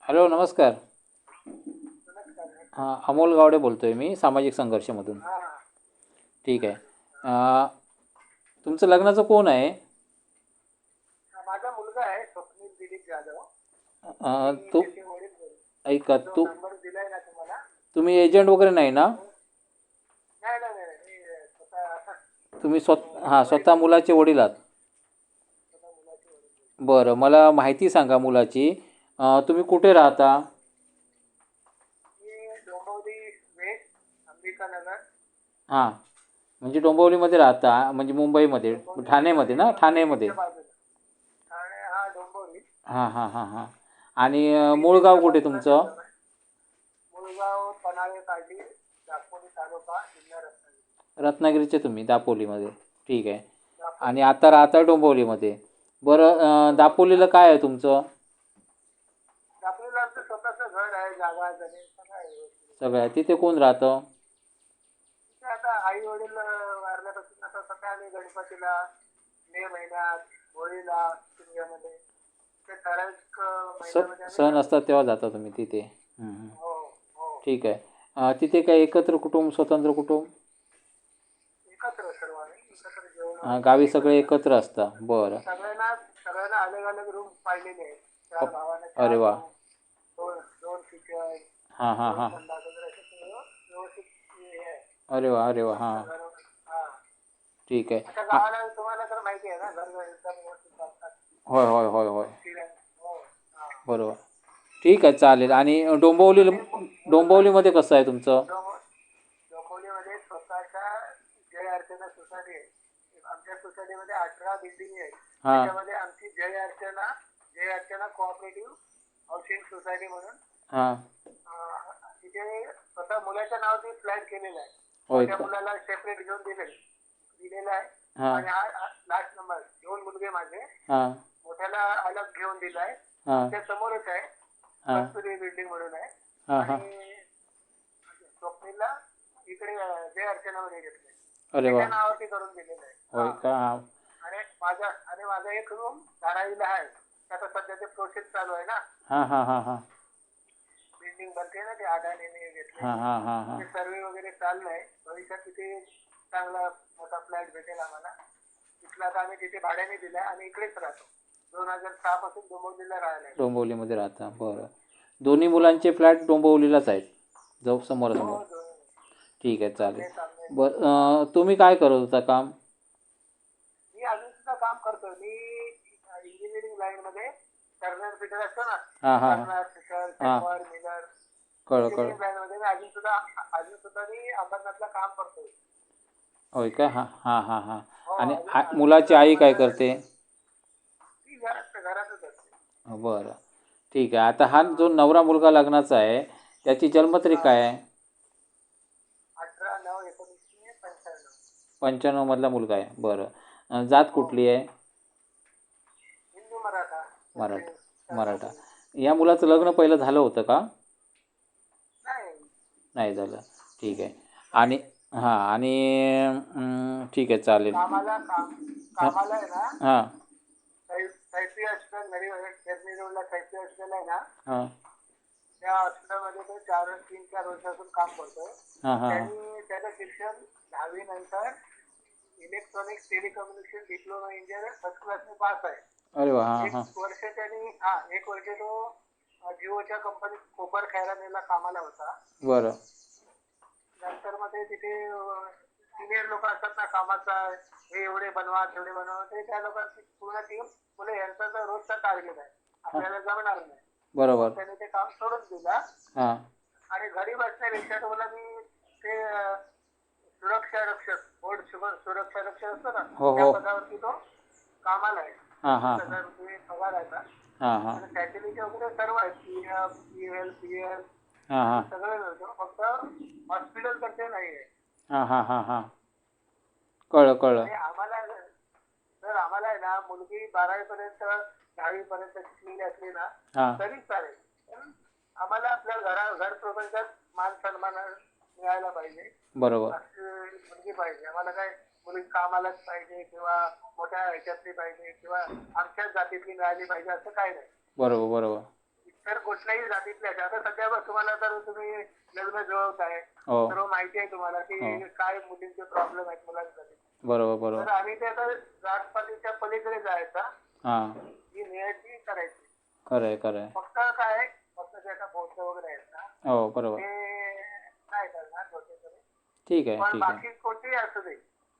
Hello, नमस्कार. नमस्कार. हां, अमोल गावडे बोलतो आहे मी, सामाजिक संघर्षमधून. हां, हां. ठीक आहे. तुमचं लग्नाचं कोण आहे? माझा मुलगा आहे स्वप्नील दिलीप जाधव. अ, मी तू त्याचे वडील बोलतो. ऐका, जो नंबर दिलाय ना तुम्हाला. तुम्ही एजंट वगैरे नाही ना? तो नाही नाही नाही मी स्वतः तुम्ही वडील वडील स्वतः बोलतो. मुलाचे वडील आहात. स्वतः मुलाचे वडील बोलतो. बरं, मला माहिती सांगा मुलाची. तुम्ही कुठे राहता? मी डोंबिवली वेस्ट, अंबिकानगर. हां, म्हणजे डोंबिवलीमध्ये राहता, म्हणजे मुंबईमध्ये, डोंबिवली ठाणेमध्ये ना? ठाणेमध्ये. ब्रिजच्या बाजूला. ठाणे, हा डोंबिवली. हां हां हां हां. आणि मूळ गाव ब्रिजच्या कुठे बाजूला तुमचं? घर आहे. मुळगाव, पन्हाळे काठी, दापोली तालुका, जिल्हा रत्नागिरी. रत्नागिरीचे तुम्ही, दापोलीमध्ये. ठीक आहे. आणि दापोली. आता राहता डोंबिवलीमध्ये. बरं, डोंबिवली. दापोलीला काय आहे तुमचं? दापोलीला आमचं स्वतःचं घर आहे, जागा जमीन सगळं आहे व्यवस्थित. सगळं आहे. तिथे कोण राहतं? तिथे आता आई वडील वारल्यापासून आता सध्या आम्ही गणपतीला, मे महिन्यात, होळीला, शिमग्यामध्ये ते ठराविक महिन्यामध्ये आम्ही सण जातो. असतात तेव्हा जाता तुम्ही तिथे. हो, हो. ठीक आहे. तिथे काय एकत्र कुटुंब, स्वतंत्र कुटुंब? एकत्र सर्व आम्ही एकत्र जेवण गावी वगैरे सगळे एकत्र. एकत्र असता. बरं. सगळ्यांना सगळ्यांना अलग अलग रूम पाहिलेले आहेत. चार अप- भावांना अरे 4 वा. रूम, दोन दोन किचन, हां हां दोन हां. संडास वगैरे असं सगळं व्यवस्थित हे आहे. अरे वा, अरे वा. हां. सगळं. हा. ठीक आहे. आता गावाला तुम्हाला तर माहिती आहे ना, घर एकदम व्यवस्थित बांधतात. होय होय होय होय. हो. हा. बरोबर. ठीक आहे, चालेल. आणि आणि मुलगा डोंबिवलीमध्ये कसं आहे तुमचं? डोंबिवलीमध्ये स्वतःच्या जय अर्चना सोसायटी आहे. आमच्या सोसायटीमध्ये 18 बिल्डिंग आहे. हां त्याच्यामध्ये आमची जय अर्चना कोऑपरेटिव्ह हाऊसिंग सोसायटी म्हणून हां. तिथे स्वतः मुलाच्या नावाने फ्लॅट केलेला आहे. होय मोठ्या का? मुलाला सेपरेट घेऊन दिलेला आहे. हां आणि हा लास्ट नंबर, 2 मुलगे माझे. हां मोठ्याला अलग घेऊन दिलाय. हां आमच्या समोरच आहे, हां कस्तुरी बिल्डिंग म्हणून आहे. हां हां. आणि स्वप्नीलला इकडे जय अर्चनामध्ये घेतलंय. अरे वा. त्याच्या नावावरती करून दिलेलं आहे. होय का? हां आणि माझा एक रूम धारावीला आहे. त्याचा सध्या ते प्रोसेस चालू आहे ना. हां हां हां हां बिल्डिंग बनते ना, ते अडाणीने हां घेतलेली. हां हां हां. ते सर्वे वगैरे चाललंय. भविष्यात तिथे चांगला मोठा फ्लॅट भेटेल आम्हाला. तिथला आता आम्ही तिथे भाड्याने दिलाय आणि इकडेच राहतो. 2006 पासून डोंबिवलीला राहायला आहे. डोंबिवलीमध्ये राहता. बरं. दोन्ही मुलांचे फ्लॅट डोंबिवलीलाच आहेत, जाऊ समोरासमोर. हो, दोन्ही. ठीक आहे, चालेल. आमने सामने. हा. बरं, तुम्ही काय करत होता काम? मी अजून सुद्धा काम करतो. मी इंजिनिअरिंग लाईन मध्ये टर्नर फिटर असतो ना, हां हां टर्नर फिटर, हां. Chamber, Miller. कळलं कळलं. इंजिनिअरिंग लाईन मध्ये मी अजून सुद्धा मी अंबरनाथला काम करतोय. होय का? हां हां हां हां. हो, आणि अजून मुलाची सुद्धा आई काय अंबरनाथ. करते? ती घरातच असते. बरं. ठीक आहे. आता हा हा. जो नवरा मुलगा लग्नाचा आहे, त्याची जन्मतारीख हा. काय आहे? 18/9/1995. 95 मधला मुलगा आहे. बरं. जात हो. कुठली आहे? हिंदू मराठा. मराठा. मराठा. सर्व. या मुलाचं लग्न पहिलं झालं होतं का? नाही. नाही झालं. ठीक आहे. नाही. आणि हां. आणि ठीक आहे, चालेल. हां कामाला आहे ना. हां सायत्री हॉस्पिटल नरी रोडला सायत्री हॉस्पिटल आहे ना. हां त्या हॉस्पिटलमध्ये तो 3-4 वर्षापासून काम करतोय. हां हां हां. त्याचं शिक्षण 10वी नंतर electronics telecommunication diploma engineer first क्लासने पास आहे. अरे वा. हां हां. 1 वर्ष तो जिओच्या कंपनीत कोपर खायला नेला कामाला होता. बरं. नंतर मध्ये तिथे सिनियर लोक असतात ना कामाचा, हे एवढे बनवा तेवढे बनवा, ते त्या लोकांची पूर्ण टीम मुले यांचा तर रोजचा टार्गेट आहे, हां. आपल्याला जमणार नाही. बरोबर. मग त्याने ते काम सोडून दिला. हां आणि घरी बसण्यापेक्षा मला मी ते सुरक्षा रक्षक, बोर्ड सुरक्षा रक्षक असतो ना, हो त्या हो. पदावरती तो कामाला आहे. हां हां 25,000 रुपये पगार आहे आता. हां हां आणि फॅसिलिटी वगैरे सर्व आहे, पीएफ, पीएल, पीएल हां हां सगळं मिळतं. फक्त हॉस्पिटल तर्फे नाही आहे. हां हां हां हां. कळलं कळलं. आणि आम्हाला आहे ना, मुलगी 12वी पर्यंत 10वी पर्यंत शिकलेली असली ना हां. तरी चालेल. पण आम्हाला आपल्या घर प्रपंचात मान सन्मान मिळायला पाहिजे. बरोबर. अशी मुलगी पाहिजे आम्हाला. काय मुलगी कामालाच पाहिजे किंवा मोठ्या ह्याच्यातली पाहिजे किंवा आमच्याच जातीतली मिळाली पाहिजे असं काही नाही. बरोबर बरोबर. तर कुठल्याही जातीतल्या आता सध्या बघ तुम्हाला तर तुम्ही लग्न जुळवताय हो सर्व माहिती आहे तुम्हाला की काय मुलींचे प्रॉब्लेम आहेत मुलांसाठी. बरोबर बरोबर. तर आम्ही ते आता जातपातीच्या पलीकडे जायचा हां ही नियती करायची. खरं आहे खरं आहे. फक्त काय फक्त जे आता बौद्ध वगैरे आहेत ना हो बरोबर. ते नाही करणार छोटे तरी. ठीक आहे पण ठीक आहे. बाकी कोणतीही असू दे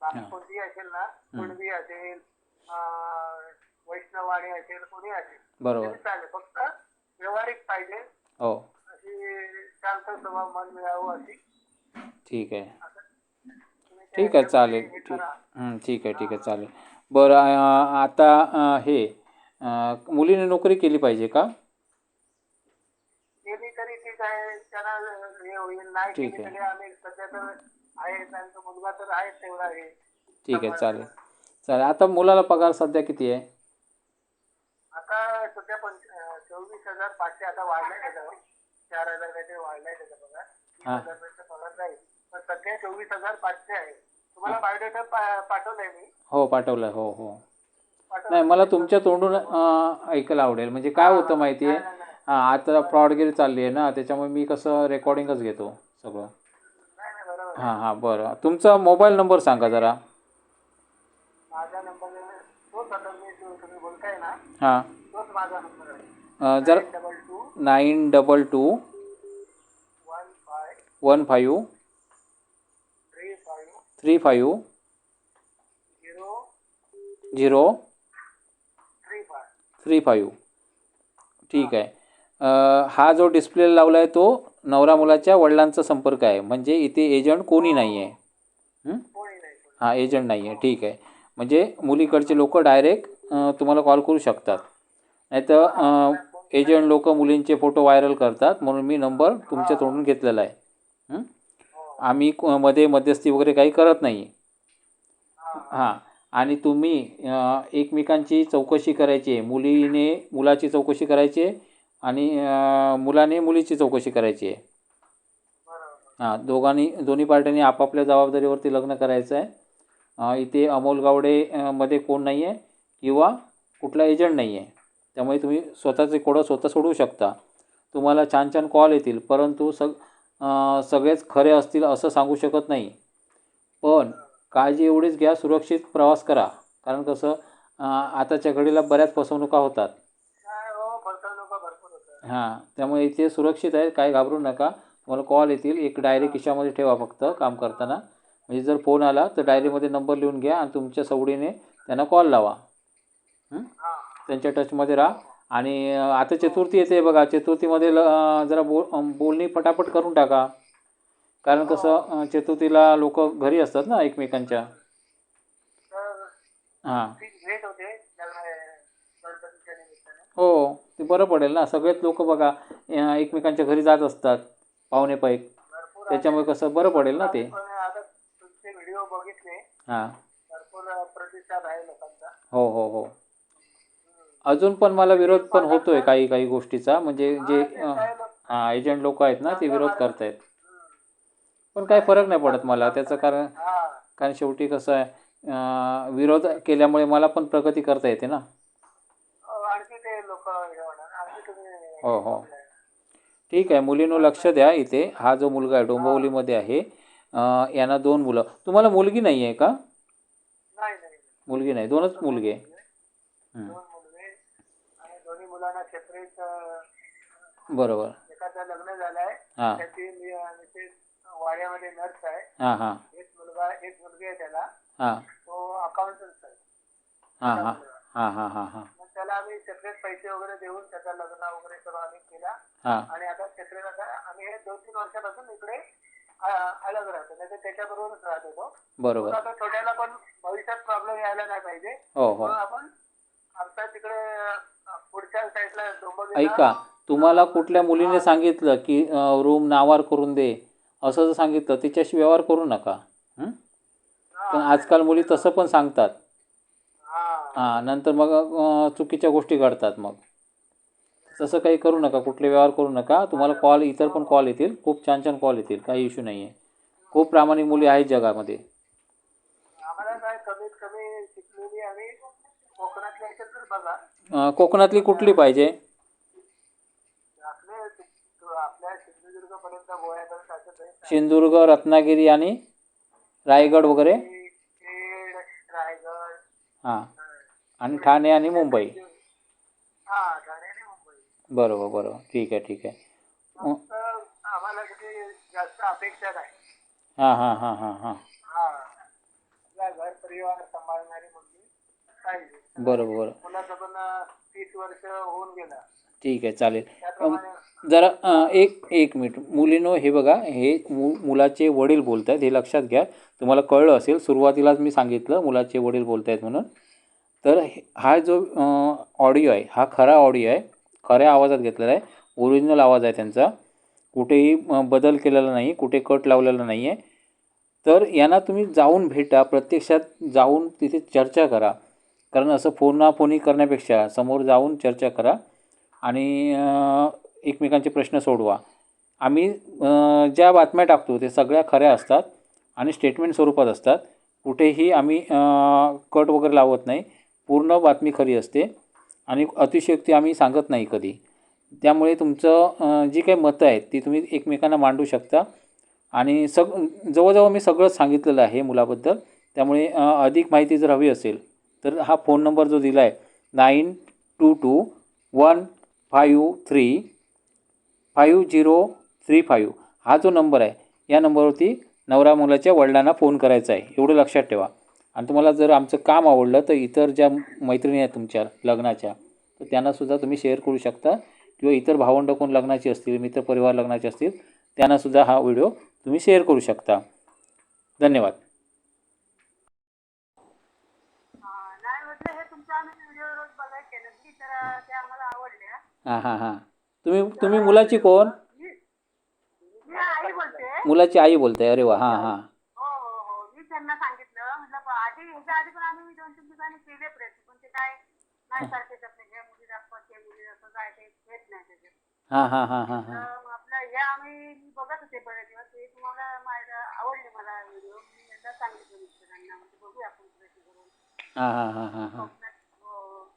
बाकी हां कोणतीही असेल ना कुणबी असेल वैष्णवाणी असेल कोणी असेल बरोबर. तरी चालेल फक्त व्यवहारिक पाहिजे हो अशी शांत स्वभाव मन मिळावं अशी ठीक आहे असं तुम्ही त्या ठीक आहे ह्याच्यामध्ये चालेल. हे ठीक करा. ठीक आहे ठीक आहे चालेल. बरं आता हे मुलीने नोकरी केली पाहिजे का? केली तरी ठीक आहे त्यांना हे होईल नाही ठीक केली आहे. तरी आम्ही सध्या तर आहे त्यांचा मुलगा तर आहे तेवढा हे ठीक आहे चालेल सांभाळायला. चालेल. आता मुलाला पगार सध्या किती आहे? आता सध्या 24,500 आता वाढलाय त्याच्यावर 4,000 काहीतरी वाढलाय त्याचा पगार हां 30,000 पर्यंत पगार जाईल पण सध्या 24,500 आहे. तुम्हाला बायोडेटा पाठवलाय मी हो पाठवलं आहे. हो हो. नाही पाठवलाय मला तुमच्या तोंडून ऐकायला आवडेल. म्हणजे काय होतं माहिती आहे, नाही नाही आता फ्रॉडगिरी चालली आहे ना, त्याच्यामुळे मी कसं रेकॉर्डिंगच घेतो सगळं. नाही नाही बरोबर आहे. हां हां बरं. तुमचा मोबाईल नंबर सांगा जरा. माझा नंबर तोच आता तुम्ही बोलताय ना हां तोच माझा नंबर आहे जरा 922 922 15 15 35 35 0 0 35 35. ठीक आहे. हा जो डिस्प्ले लावला आहे तो नवरा मुलाच्या वडिलांचा संपर्क आहे. म्हणजे इथे एजंट कोणी नाही आहे. कोणी नाही कोणी. हां एजंट नाही आहे. ठीक आहे. म्हणजे मुलीकडचे लोक डायरेक्ट तुम्हाला कॉल करू शकतात. नाही तर एजंट लोक मुलींचे फोटो व्हायरल करतात म्हणून मी नंबर तुमच्या तोंडून घेतलेला आहे. आम्ही मध्ये मध्यस्थी वगैरे काही करत नाही. हां आणि तुम्ही एकमेकांची चौकशी करायची आहे. मुलीने मुलाची चौकशी करायची आहे आणि मुलाने मुलीची चौकशी करायची आहे. बरोबर हां दोन्ही पार्ट्यांनी आपापल्या जबाबदारीवरती लग्न करायचं आहे. इथे अमोल गावडे मध्ये कोण नाही आहे किंवा कुठला एजंट नाही आहे. त्यामुळे तुम्ही स्वतःचे कोडं स्वतः सोडवू शकता. तुम्हाला छान छान कॉल येतील परंतु सगळेच खरे असतील असं सांगू शकत नाही. पण काळजी एवढीच घ्या, सुरक्षित प्रवास करा. कारण कसं आताच्या घडीला बऱ्याच फसवणुका होतात. नाही हो फसवणूक भरपूर होतं. हां त्यामुळे इथे सुरक्षित आहे. काही घाबरू नका. तुम्हाला कॉल येतील. एक डायरी खिशामध्ये ठेवा फक्त काम करताना. म्हणजे जर फोन आला तर डायरीमध्ये नंबर लिहून घ्या आणि तुमच्या सवडीने त्यांना कॉल लावा. त्यांच्या टचमध्ये राहा. आणि आता चतुर्थी येते बघा. चतुर्थीमध्ये जरा बोलणी पटापट करून टाका. कारण कसं चतुर्थीला लोक घरी असतात ना एकमेकांच्या. तर हां ती भेट होते गणपतीच्या निमित्ताने. हो ते बरं पडेल ना. सगळेच लोक बघा एकमेकांच्या घरी जात असतात पाहुणे पैक. भरपूर त्याच्यामुळे कसं बरं पडेल ना ते. पण आता तुमचे व्हिडिओ बघितले हां भरपूर प्रतिसाद आहे लोकांचा. हो हो हो. अजून पण मला विरोध पण होतोय काही काही गोष्टीचा. म्हणजे जे हां एजंट लोक आहेत ना ते विरोध करतायत. पण काही फरक नाही पडत मला त्याचं. कारण शेवटी कसं आहे विरोध केल्यामुळे मला पण प्रगती करता येते ना. आणखी ते लोक आणखी तुम्ही हो हो ठीक आहे. मुलींनो लक्ष द्या. इथे हा जो मुलगा आहे डोंबिवलीमध्ये आहे. यांना 2 मुलं. तुम्हाला मुलगी नाही आहे का? नाही नाही मुलगी नाही. 2च मुलगे. 2 मुलगे आणि दोन्ही मुलांना सेपरेट बरोबर. एखादं लग्न झालंय हां त्याची मिसेस वाड्यामध्ये नर्स आहे. हां हां एक मुलगी आहे त्याला हां तो अकाउंटंट आहे. हां हां हां हां हां हां मग त्याला आम्ही सेपरेट पैसे वगैरे देऊन त्याचं लग्न वगैरे सर्व आम्ही केला. हां आणि आता सेपरेट आता आम्ही हे 2-3 वर्षापासून इकडे अलग राहतो. नाही तर त्याच्याबरोबरच राहत होतो. बरोबर. आता छोट्याला पण भविष्यात प्रॉब्लेम यायला नाही पाहिजे हो हो. म्हणून आपण आमच्या तिकडे पुढच्या साईडला डोंबिवलीला ऐका तुम्हाला कुठल्या मुलीने सांगितलं की रूम नावावर करून दे असं जर सांगितलं तिच्याशी व्यवहार करू नका. पण आजकाल मुली तसं पण सांगतात. हां नंतर मग चुकीच्या गोष्टी घडतात. मग तसं काही करू नका. कुठले व्यवहार करू नका. तुम्हाला कॉल इतर पण कॉल येतील. खूप छान छान कॉल येतील. काही इश्यू नाही आहे. खूप प्रामाणिक मुली आहेत जगामध्ये. आम्हाला काय कमीत कमी शिकलेली आणि कोकणातल्या तर बघा. कोकणातली कुठली पाहिजे? सिंधुदुर्ग, रत्नागिरी आणि रायगड वगैरे. खेड, रायगड, हां. आणि ठाणे आणि मुंबई. हा ठाणे आणि मुंबई. बरोबर बरोबर, ठीक आहे ठीक आहे. फक्त आम्हाला किती जास्त अपेक्षा नाही. हां हां हां हां हां. हा आपला घर परिवार सांभाळणारी मुलगी पाहिजे. बरोबर बरोबर, मुलाचं पण 30 वर्ष होऊन गेलं ठीक आहे चालेल. त्याप्रमाणे. जरा एक एक मिनिट मुलीनो, हे बघा, हे मुलाचे वडील बोलत आहेत, हे लक्षात घ्या. तुम्हाला कळलं असेल, सुरुवातीलाच मी सांगितलं मुलाचे वडील बोलत आहेत म्हणून. तर हा जो ऑडिओ आहे हा खरा ऑडिओ आहे, खऱ्या आवाजात घेतलेला आहे, ओरिजिनल आवाज आहे त्यांचा. कुठेही बदल केलेला नाही, कुठे कट लावलेला नाही आहे. तर यांना तुम्ही जाऊन भेटा, प्रत्यक्षात जाऊन तिथे चर्चा करा. कारण असं फोनाफोनी करण्यापेक्षा समोर जाऊन चर्चा करा आणि एकमेकांचे प्रश्न सोडवा. आम्ही ज्या बातम्या टाकतो ते सगळ्या खऱ्या असतात आणि स्टेटमेंट स्वरूपात असतात. कुठेही आम्ही कट वगैरे लावत नाही, पूर्ण बातमी खरी असते आणि अतिशयोक्ती आम्ही सांगत नाही कधी. त्यामुळे तुमचं जी काही मतं आहेत ती तुम्ही एकमेकांना मांडू शकता. आणि जवळजवळ मी सगळंच सांगितलेलं आहे मुलाबद्दल. त्यामुळे अधिक माहिती जर हवी असेल तर हा फोन नंबर जो दिला आहे 9221535035 हा जो नंबर आहे, या नंबरवरती नवरा मुलाच्या वडिलांना फोन करायचा आहे, एवढं लक्षात ठेवा. आणि तुम्हाला जर आमचं काम आवडलं तर इतर ज्या मैत्रिणी आहेत तुमच्या लग्नाच्या, तर त्यांनासुद्धा तुम्ही शेअर करू शकता. किंवा इतर भावंड कोण लग्नाची असतील, मित्र परिवार लग्नाचे असतील, त्यांनासुद्धा हा व्हिडिओ तुम्ही शेअर करू शकता. धन्यवाद. नाही म्हटलं हे तुमच्या आम्ही व्हिडिओ रोज बघायचे ना की तर त्या आम्हाला आवडल्या. हां हां हां. तुम्ही मुलाची कोण? मी आई बोलते. मुलाची आई बोलताय, अरे वा, हां हां. हो हो हो मी त्यांना सांगितलं म्हटलं आधी ह्याच्या आधी पण आम्ही 2-3 ठिकाणी केले प्रयत्न पण ते काय नाही सारखे करते हे मुली दाखवत ते मुली असं काय ते येत नाही त्याच्यात. हां हां हां हां हां. तर आपलं हे आम्ही बघत होते बरेच दिवस ते तुम्हाला माझ्या आवडले मला व्हिडिओ मी एकदा सांगितलं मिस्टरांना म्हणजे बघूया आपण प्रयत्न करून. हां हां हां हां हां. हो.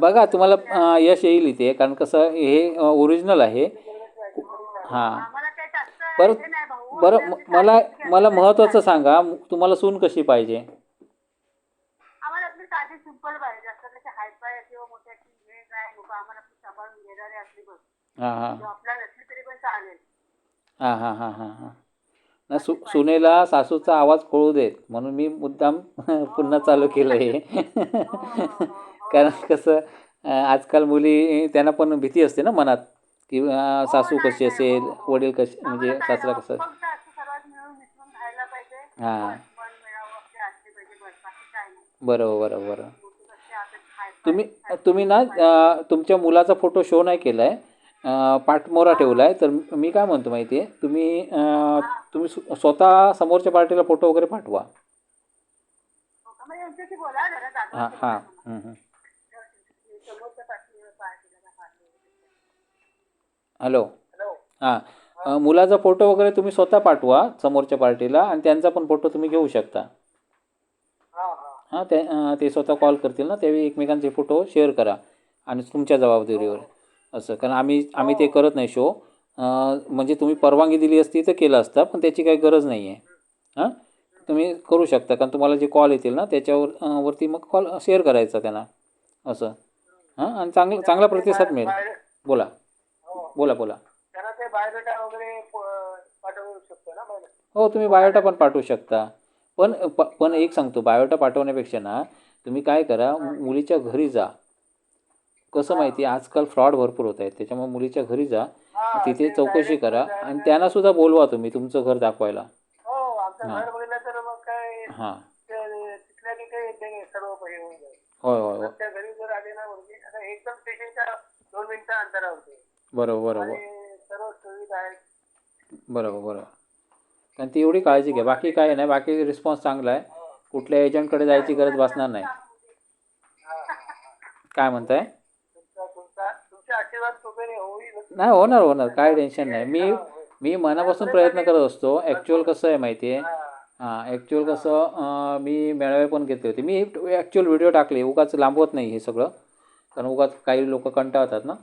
बघा तुम्हाला यश येईल इथे, कारण कसं हे ओरिजिनल आहे. हां. आम्हाला काही जास्त बरं हे नाही भाऊ. बरं, मला महत्त्वाचं सांगा, तुम्हाला सून कशी पाहिजे? आम्हाला आपली साधी सिंपल पाहिजे, जास्त त्याची हायफाय किंवा मोठ्याची हे काय नको. आम्हाला आपली सांभाळून घेणारी असली बस. हां हां आपल्या नसली तरी पण चालेल. हां हां हां हां हां. ना सुनेला सासूचा आवाज कळू देत म्हणून मी मुद्दाम पुन्हा चालू केलं हे. कारण कसं आजकाल मुली, त्यांना पण भीती असते ना मनात, की सासू कशी असेल, वडील कसे, म्हणजे सासरा कसं. फक्त असं सर्वात मिळून मिसळून राहायला पाहिजे. हां. मन मिळावं आपले असले पाहिजे बस, बाकी काय नाही. बरोबर बरोबर बरोबर. मोठी कसली आता तुम्ही ना तुमच्या मुलाचा फोटो शो नाही केला आहे, पाठमोरा ठेवला आहे. तर मी काय म्हणतो माहिती आहे, तुम्ही स्वतः समोरच्या पार्टीला फोटो वगैरे पाठवा. म्हणजे यांच्याशी बोला जरा जागा हां हां. हं, हं. समोरच्या पाठीवर पार्टीला पाठवलं. हॅलो. हॅलो. हां. मुलाचा फोटो वगैरे तुम्ही स्वतः पाठवा समोरच्या पार्टीला, आणि त्यांचा पण फोटो तुम्ही घेऊ शकता. हां हां. हां, ते स्वतः कॉल करतील ना, त्यावेळी एकमेकांचे फोटो शेअर करा आणि तुमच्या जबाबदारीवर असं. कारण आम्ही ते करत नाही शो. म्हणजे तुम्ही परवानगी दिली असती तर केलं असतं, पण त्याची काही गरज नाही आहे. हां, तुम्ही करू शकता, कारण तुम्हाला जे कॉल येतील ना त्याच्यावर वरती मग कॉल शेअर करायचा त्यांना असं. हां, आणि चांगला प्रतिसाद मिळेल. बोला बोला बोला. त्यांना ते बायोडेटा वगैरे पाठवू शकतो ना मग. हो, तुम्ही बायोडा पण पाठवू शकता. पण एक सांगतो, बायोडा पाठवण्यापेक्षा ना तुम्ही काय करा, मुलीच्या घरी जा. कसं माहिती आहे, आजकाल फ्रॉड भरपूर होत आहेत, त्याच्यामुळे मुलीच्या घरी जा, तिथे चौकशी करा आणि त्यांनासुद्धा बोलवा तुम्ही तुमचं घर दाखवायला. हो, आमचं घर बघितलं तर मग काय हां. तिथल्या तिथे सर्व हे होऊन जाईल. होय होय होय. त्या घरी जर आले ना म्हणजे आता एकदम स्टेशनच्या 2 मिनिटं अंतरावरती बरोबर बरोबर आणि सर्व सुविधा आहेत. बरोबर बरोबर. कारण ती एवढी काळजी घ्या, बाकी काय नाही, बाकी रिस्पॉन्स चांगला आहे. कुठल्या एजंटकडे जायची गरज भासणार नाही. काय म्हणताय? तुमचे आशीर्वाद कृपेने होईल. नाही, होणार, काय टेन्शन नाही. मी मनापासून प्रयत्न करत असतो. ॲक्च्युअल कसं आहे माहिती आहे, ॲक्च्युअल कसं, मी मेळावे पण घेतले होते. मी ॲक्च्युअल व्हिडिओ टाकले, उगाच लांबवत नाही हे सगळं, कारण उगाच काही लोक कंटाळतात ना.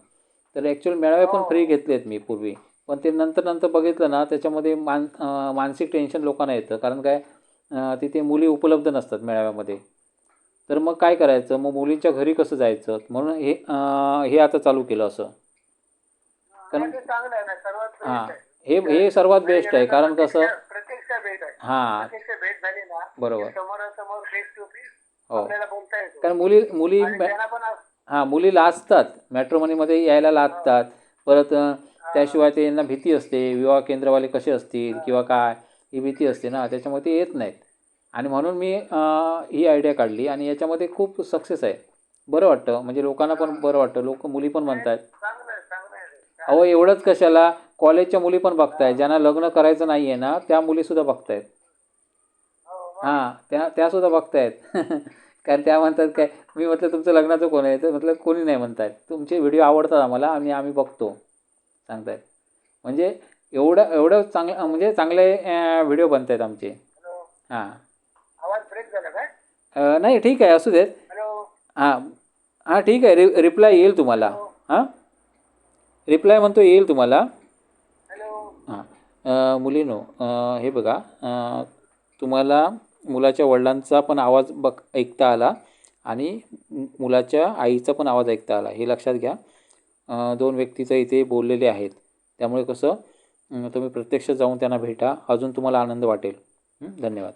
तर ॲक्च्युअल मेळावे पण फ्री घेतलेत मी पूर्वी. पण ते नंतर बघितलं ना त्याच्यामध्ये मानसिक टेन्शन लोकांना येतं. कारण काय तिथे मुली उपलब्ध नसतात मेळाव्यामध्ये. तर मग काय करायचं, मग मुलींच्या घरी कसं जायचं, म्हणून हे आता चालू केलं असं. नाही, ते चांगलं आहे ना, सर्वात हां, बेस्ट आहे. हे सर्वात घरी बेस्ट आहे. गेल्यानंतर कारण कसं प्रत्यक्ष भेट आहे. हां, प्रत्यक्ष भेट झाली ना, बरोबर. की समोरासमोर फेस टू फेस हो. आपल्याला बोलता येतो. कारण मुली आणि त्यांना पण हां, मुली लाजतात. मॅट्रिमोनीमध्ये यायला लाजतात. परत त्याशिवाय त्यांना भीती असते, विवाह केंद्रवाले कसे असतील किंवा काय, ही भीती असते ना, त्याच्यामुळे ते येत नाहीत. आणि म्हणून मी ही आयडिया काढली आणि याच्यामध्ये खूप सक्सेस आहे. बरं वाटतं, म्हणजे लोकांना पण बरं वाटतं. मुली पण म्हणतायत. चांगलं आहे, चांगलं आहे. अहो, एवढंच कशाला, कॉलेजच्या मुली पण बघतायत. ज्यांना लग्न करायचं नाही आहे ना, त्या मुलीसुद्धा बघतायत. हो, हां, त्यासुद्धा बघतायत. कारण त्या म्हणतात काय, मी म्हटलं तुमचं लग्नाचं कोण आहे? तर म्हटलं कोणी नाही म्हणतायत. तुमचे व्हिडिओ आवडतात आम्हाला आणि आम्ही बघतो, सांगतायत. म्हणजे एवढं चांगलं, म्हणजे चांगले व्हिडिओ बनतायत आमचे. हॅलो, हां. आवाज ब्रेक झाला काय? नाही ठीक आहे, असू देत. हॅलो, हां, हां ठीक आहे. रिप्लाय येईल तुम्हाला. हां, रिप्लाय म्हणतो येईल तुम्हाला. हॅलो. हां, मुलीनो, हे बघा, तुम्हाला मुलाच्या वडिलांचा पण आवाज ऐकता आला आणि मुलाच्या आईचा पण आवाज ऐकता आला, हे लक्षात घ्या. 2 व्यक्तीचं इथे बोललेले आहेत. त्यामुळे कसं तुम्ही प्रत्यक्ष जाऊन त्यांना भेटा, अजून तुम्हाला आनंद वाटेल. धन्यवाद.